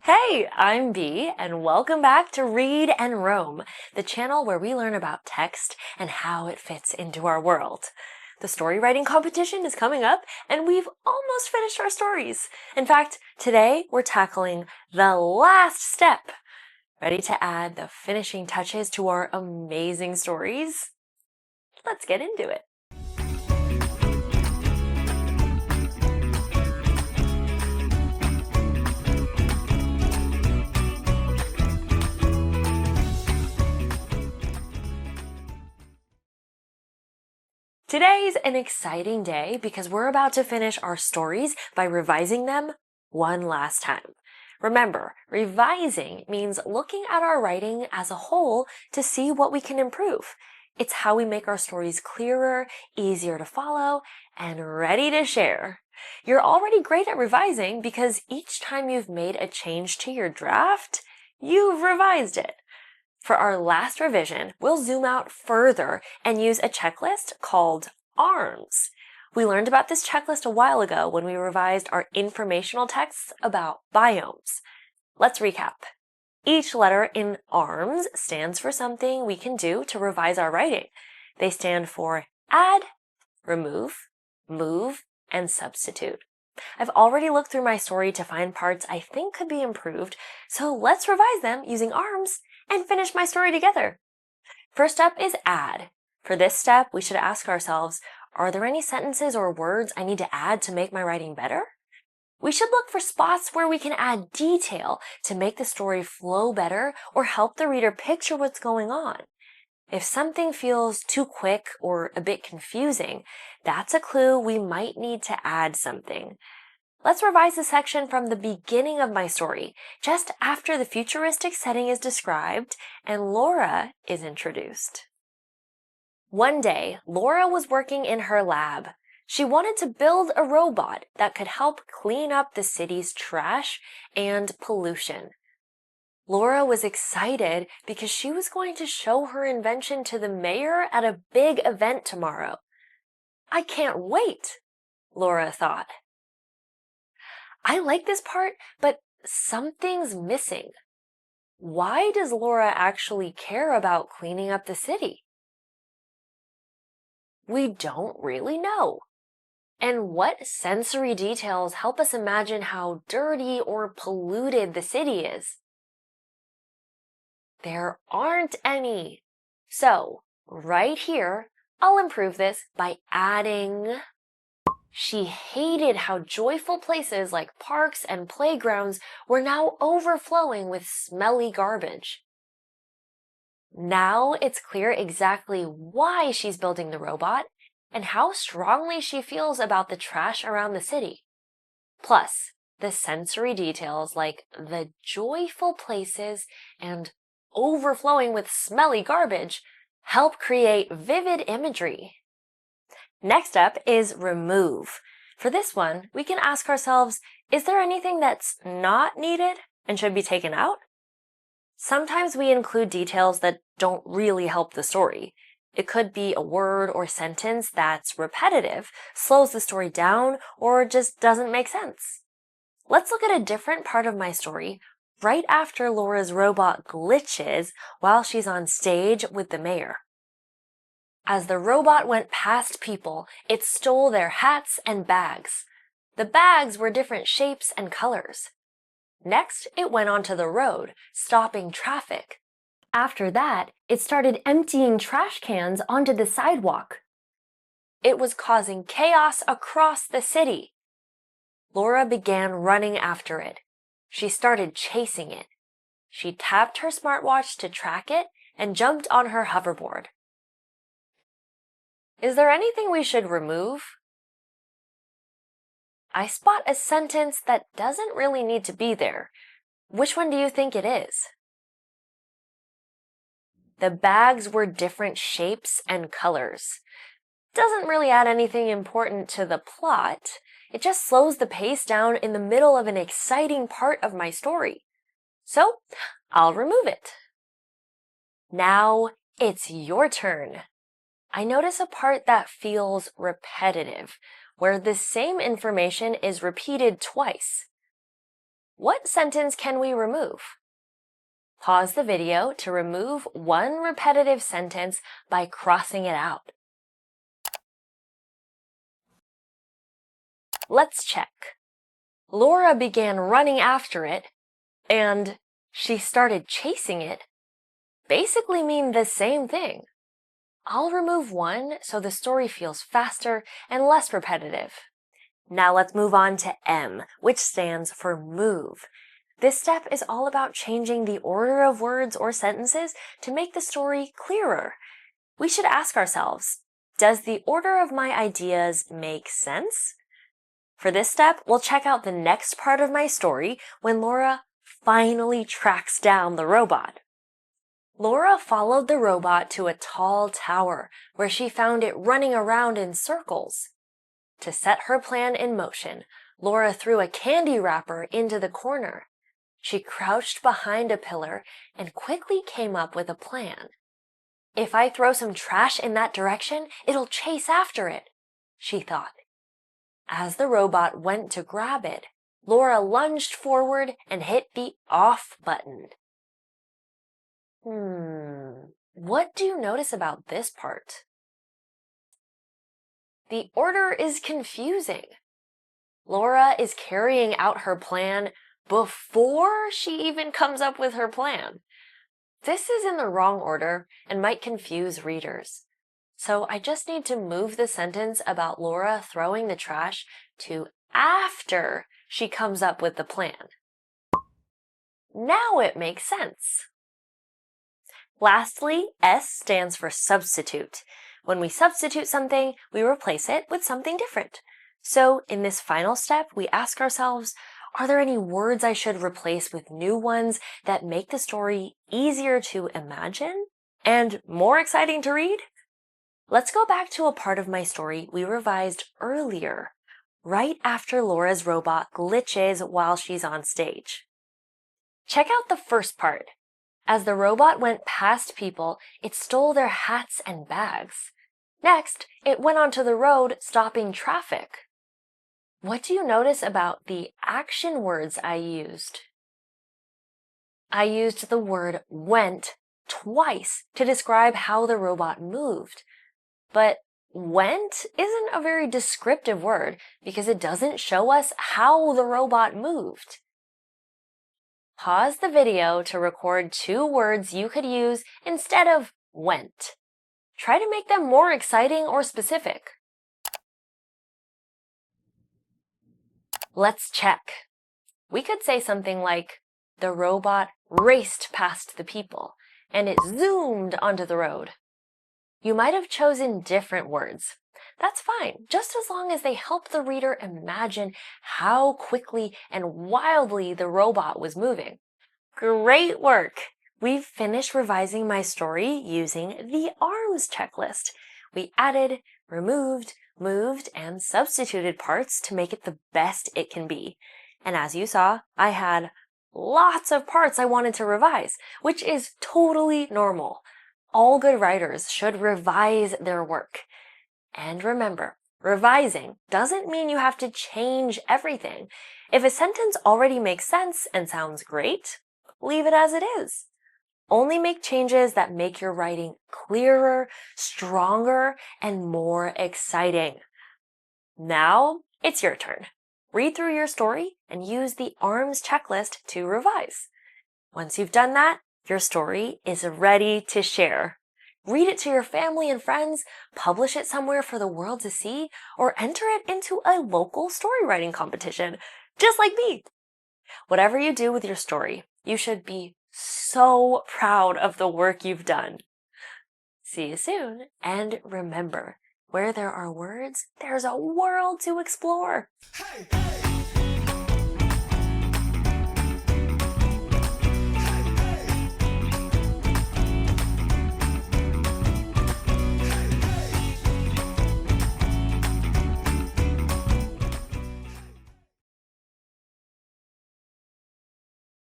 Hey, I'm Bee, and welcome back to Read and Roam, the channel where we learn about text and how it fits into our world. The story writing competition is coming up, and we've almost finished our stories. In fact, today we're tackling the last step. Ready to add the finishing touches to our amazing stories? Let's get into it. Today's an exciting day because we're about to finish our stories by revising them one last time. Remember, revising means looking at our writing as a whole to see what we can improve. It's how we make our stories clearer, easier to follow, and ready to share. You're already great at revising because each time you've made a change to your draft, you've revised it. For our last revision, we'll zoom out further and use a checklist called ARMS. We learned about this checklist a while ago when we revised our informational texts about biomes. Let's recap. Each letter in ARMS stands for something we can do to revise our writing. They stand for add, remove, move, and substitute. I've already looked through my story to find parts I think could be improved, so let's revise them using ARMS and finish my story together. First up is add. For this step, we should ask ourselves, are there any sentences or words I need to add to make my writing better? We should look for spots where we can add detail to make the story flow better or help the reader picture what's going on. If something feels too quick or a bit confusing, that's a clue we might need to add something. Let's revise the section from the beginning of my story, just after the futuristic setting is described and Laura is introduced. One day, Laura was working in her lab. She wanted to build a robot that could help clean up the city's trash and pollution. Laura was excited because she was going to show her invention to the mayor at a big event tomorrow. I can't wait, Laura thought. I like this part, but something's missing. Why does Laura actually care about cleaning up the city? We don't really know. And what sensory details help us imagine how dirty or polluted the city is? There aren't any. So, right here, I'll improve this by adding. She hated how joyful places like parks and playgrounds were now overflowing with smelly garbage. Now it's clear exactly why she's building the robot and how strongly she feels about the trash around the city. Plus, the sensory details like the joyful places and overflowing with smelly garbage help create vivid imagery. Next up is remove. For this one, we can ask ourselves, is there anything that's not needed and should be taken out? Sometimes we include details that don't really help the story. It could be a word or sentence that's repetitive, slows the story down, or just doesn't make sense. Let's look at a different part of my story right after Laura's robot glitches while she's on stage with the mayor. As the robot went past people, it stole their hats and bags. The bags were different shapes and colors. Next, it went onto the road, stopping traffic. After that, it started emptying trash cans onto the sidewalk. It was causing chaos across the city. Laura began running after it. She started chasing it. She tapped her smartwatch to track it and jumped on her hoverboard. Is there anything we should remove? I spot a sentence that doesn't really need to be there. Which one do you think it is? The bags were different shapes and colors. Doesn't really add anything important to the plot. It just slows the pace down in the middle of an exciting part of my story. So, I'll remove it. Now, it's your turn. I notice a part that feels repetitive, where the same information is repeated twice. What sentence can we remove? Pause the video to remove one repetitive sentence by crossing it out. Let's check. Laura began running after it, and she started chasing it basically mean the same thing. I'll remove one so the story feels faster and less repetitive. Now let's move on to M, which stands for move. This step is all about changing the order of words or sentences to make the story clearer. We should ask ourselves, does the order of my ideas make sense? For this step, we'll check out the next part of my story when Laura finally tracks down the robot. Laura followed the robot to a tall tower where she found it running around in circles. To set her plan in motion, Laura threw a candy wrapper into the corner. She crouched behind a pillar and quickly came up with a plan. If I throw some trash in that direction, it'll chase after it, she thought. As the robot went to grab it, Laura lunged forward and hit the off button. What do you notice about this part? The order is confusing. Laura is carrying out her plan before she even comes up with her plan. This is in the wrong order and might confuse readers. So I just need to move the sentence about Laura throwing the trash to after she comes up with the plan. Now it makes sense. Lastly, S stands for substitute. When we substitute something, we replace it with something different. So in this final step, we ask ourselves, are there any words I should replace with new ones that make the story easier to imagine and more exciting to read? Let's go back to a part of my story we revised earlier, right after Laura's robot glitches while she's on stage. Check out the first part. As the robot went past people, it stole their hats and bags. Next, it went onto the road, stopping traffic. What do you notice about the action words I used? I used the word went twice to describe how the robot moved. But went isn't a very descriptive word because it doesn't show us how the robot moved. Pause the video to record 2 words you could use instead of went. Try to make them more exciting or specific. Let's check. We could say something like, the robot raced past the people, and it zoomed onto the road. You might have chosen different words. That's fine, just as long as they help the reader imagine how quickly and wildly the robot was moving. Great work! We've finished revising my story using the ARMS checklist. We added, removed, moved, and substituted parts to make it the best it can be. And as you saw, I had lots of parts I wanted to revise, which is totally normal. All good writers should revise their work. And remember, revising doesn't mean you have to change everything. If a sentence already makes sense and sounds great, leave it as it is. Only make changes that make your writing clearer, stronger, and more exciting. Now, it's your turn. Read through your story and use the ARMS checklist to revise. Once you've done that, your story is ready to share. Read it to your family and friends, publish it somewhere for the world to see, or enter it into a local story writing competition, just like me. Whatever you do with your story, you should be so proud of the work you've done. See you soon, and remember, where there are words, there's a world to explore. Hey, hey.